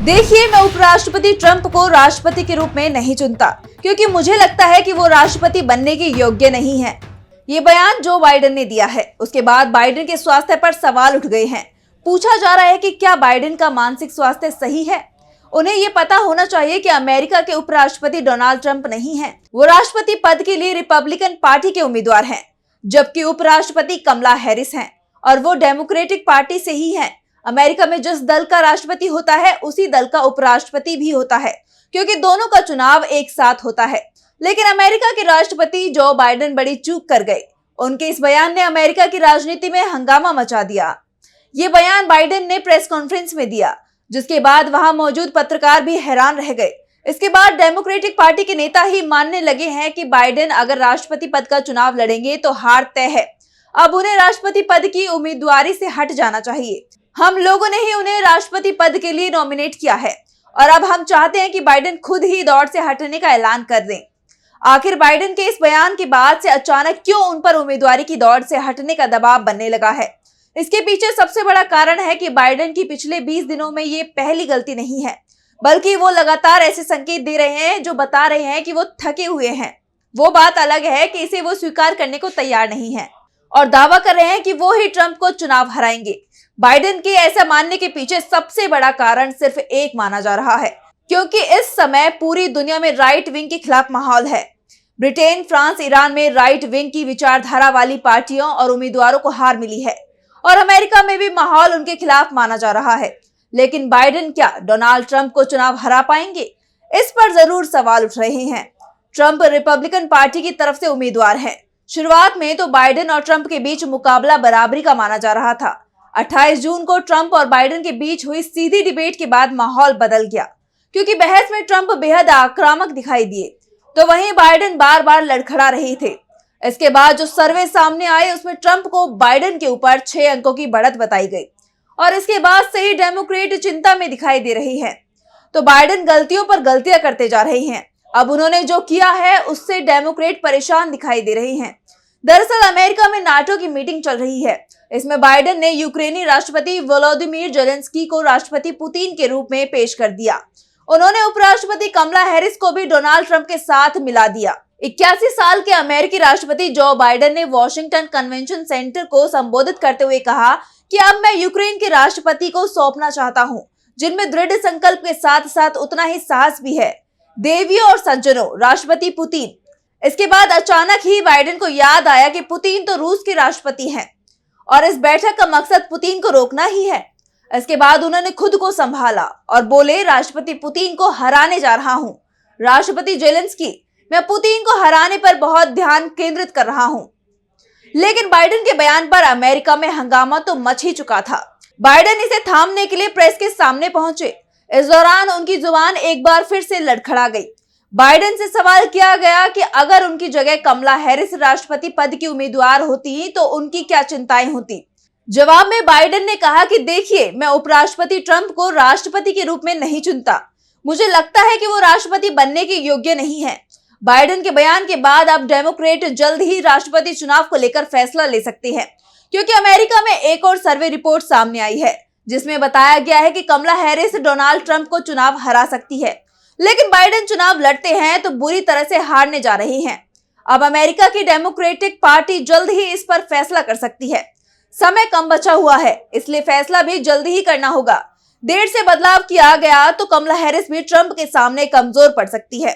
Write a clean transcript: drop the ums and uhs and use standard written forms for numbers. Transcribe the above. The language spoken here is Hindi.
देखिए, मैं उपराष्ट्रपति ट्रंप को राष्ट्रपति के रूप में नहीं चुनता क्योंकि मुझे लगता है कि वो राष्ट्रपति बनने के योग्य नहीं है। ये बयान जो बाइडेन ने दिया है, उसके बाद बाइडेन के स्वास्थ्य पर सवाल उठ गए हैं। पूछा जा रहा है कि क्या बाइडेन का मानसिक स्वास्थ्य सही है। उन्हें ये पता होना चाहिए कि अमेरिका के उपराष्ट्रपति डोनाल्ड ट्रंप नहीं है, वो राष्ट्रपति पद के लिए रिपब्लिकन पार्टी के उम्मीदवार हैं, जबकि उपराष्ट्रपति कमला हैरिस हैं और वो डेमोक्रेटिक पार्टी से ही हैं। अमेरिका में जिस दल का राष्ट्रपति होता है, उसी दल का उपराष्ट्रपति भी होता है, क्योंकि दोनों का चुनाव एक साथ होता है। लेकिन अमेरिका के राष्ट्रपति जो बाइडेन बड़ी चूक कर गए। उनके इस बयान ने अमेरिका की राजनीति में हंगामा मचा दिया। ये बयान बाइडेन ने प्रेस कॉन्फ्रेंस में दिया, जिसके बाद वहां मौजूद पत्रकार भी हैरान रह गए। इसके बाद डेमोक्रेटिक पार्टी के नेता ही मानने लगे हैं कि बाइडेन अगर राष्ट्रपति पद का चुनाव लड़ेंगे तो हार तय है। अब उन्हें राष्ट्रपति पद की उम्मीदवारी से हट जाना चाहिए। हम लोगों ने ही उन्हें राष्ट्रपति पद के लिए नॉमिनेट किया है और अब हम चाहते हैं कि बाइडेन खुद ही दौड़ से हटने का ऐलान कर दें। आखिर बाइडेन के इस बयान के बाद से अचानक क्यों उन पर उम्मीदवारी की दौड़ से हटने का दबाव बनने लगा है? इसके पीछे सबसे बड़ा कारण है कि बाइडेन की पिछले 20 दिनों में ये पहली गलती नहीं है, बल्कि वो लगातार ऐसे संकेत दे रहे हैं जो बता रहे हैं कि वो थके हुए हैं। वो बात अलग है कि इसे वो स्वीकार करने को तैयार नहीं है और दावा कर रहे हैं कि वो ही ट्रंप को चुनाव हराएंगे। बाइडेन के ऐसा मानने के पीछे सबसे बड़ा कारण सिर्फ एक माना जा रहा है, क्योंकि इस समय पूरी दुनिया में राइट विंग के खिलाफ माहौल है। ब्रिटेन, फ्रांस, ईरान में राइट विंग की विचारधारा वाली पार्टियों और उम्मीदवारों को हार मिली है और अमेरिका में भी माहौल उनके खिलाफ माना जा रहा है। लेकिन बाइडेन क्या डोनाल्ड ट्रंप को चुनाव हरा पाएंगे? इस पर जरूर सवाल उठ रहे हैं। ट्रंप रिपब्लिकन पार्टी की तरफ से उम्मीदवार है। शुरुआत में तो बाइडेन और ट्रंप के बीच मुकाबला बराबरी का माना जा रहा था। 28 जून को ट्रंप और बाइडेन के बीच हुई सीधी डिबेट के बाद माहौल बदल गया, क्योंकि बहस में ट्रंप बेहद आक्रामक दिखाई दिए, तो वहीं बाइडेन बार बार लड़खड़ा रहे थे। इसके बाद जो सर्वे सामने आए, उसमें ट्रंप को बाइडेन के ऊपर 6 अंकों की बढ़त बताई गई और इसके बाद से ही डेमोक्रेट चिंता में दिखाई दे रही है। तो बाइडेन गलतियों पर गलतियां करते जा रहे हैं। अब उन्होंने जो किया है उससे डेमोक्रेट परेशान दिखाई दे रहे हैं। दरअसल अमेरिका में नाटो की मीटिंग चल रही है। इसमें बाइडेन ने यूक्रेनी राष्ट्रपति वोलोदिमीर जेलेंस्की को राष्ट्रपति पुतिन के रूप में पेश कर दिया। उन्होंने उपराष्ट्रपति कमला हैरिस को भी डोनाल्ड ट्रंप के साथ मिला दिया। 81 साल के अमेरिकी राष्ट्रपति जो बाइडेन ने वॉशिंगटन कन्वेंशन सेंटर को संबोधित करते हुए कहा कि अब मैं यूक्रेन के राष्ट्रपति को सौंपना चाहता हूं, जिनमें दृढ़ संकल्प के साथ साथ उतना ही साहस भी है। देवियों और सज्जनों, राष्ट्रपति पुतिन। इसके बाद अचानक ही बाइडेन को याद आया कि पुतिन तो रूस के राष्ट्रपति हैं और इस बैठक का मकसद पुतिन को रोकना ही है। इसके बाद उन्होंने खुद को संभाला और बोले, राष्ट्रपति पुतिन को हराने जा रहा हूं। राष्ट्रपति जेलेंस्की, मैं पुतिन को हराने पर बहुत ध्यान केंद्रित कर रहा हूं। लेकिन बाइडेन के बयान पर अमेरिका में हंगामा तो मच ही चुका था। बाइडेन इसे थामने के लिए प्रेस के सामने पहुंचे। इस दौरान उनकी जुबान एक बार फिर से लड़खड़ा गई। बाइडेन से सवाल किया गया कि अगर उनकी जगह कमला हैरिस राष्ट्रपति पद की उम्मीदवार होती तो उनकी क्या चिंताएं होती। जवाब में बाइडेन ने कहा कि देखिए, मैं उपराष्ट्रपति ट्रंप को राष्ट्रपति के रूप में नहीं चुनता। मुझे लगता है कि वो राष्ट्रपति बनने के योग्य नहीं है। बाइडेन के बयान के बाद अब डेमोक्रेट जल्द ही राष्ट्रपति चुनाव को लेकर फैसला ले सकते हैं, क्योंकि अमेरिका में एक और सर्वे रिपोर्ट सामने आई है, जिसमें बताया गया है कि कमला हैरिस डोनाल्ड ट्रंप को चुनाव हरा सकती है। लेकिन बाइडेन चुनाव लड़ते हैं तो बुरी तरह से हारने जा रहे हैं। अब अमेरिका की डेमोक्रेटिक पार्टी जल्द ही इस पर फैसला कर सकती है। समय कम बचा हुआ है, इसलिए फैसला भी जल्द ही करना होगा। देर से बदलाव किया गया तो कमला हैरिस भी ट्रंप के सामने कमजोर पड़ सकती है।